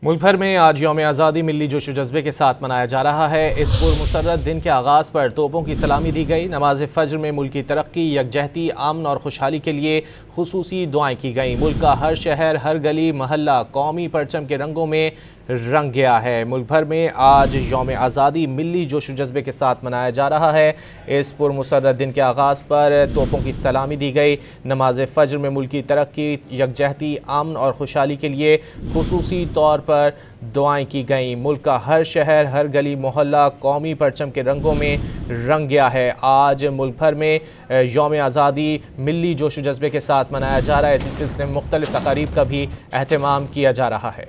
मुल्क भर में आज यौम आज़ादी मिली जोश जज्बे के साथ मनाया जा रहा है। इस पुरमसरत दिन के आगाज़ पर तोपों की सलामी दी गई। नमाज फ़ज्र में मुल्क की तरक्की, यकजहती, अमन और खुशहाली के लिए खुसूसी दुआएं की गई। मुल्क का हर शहर, हर गली मोहल्ला कौमी परचम के रंगों में रंग गया है। मुल्क भर में आज यौम आज़ादी मिली जोश जज्बे के साथ मनाया जा रहा है। इस पुरमसरत दिन के आगाज़ पर तोपों की सलामी दी गई। नमाज फ़ज्र में मुल्क की तरक्की, यकजहती, अमन और खुशहाली के लिए खुसूसी तौर पर दुआएं की गईं। मुल्क का हर शहर, हर गली मोहल्ला कौमी परचम के रंगों में रंग गया है। आज मुल्क भर में यौम आज़ादी मिली जोश जज्बे के साथ मनाया जा रहा है। इसी सिलसिले में मुख्तलिफ तकारीब का भी अहतमाम किया जा रहा है।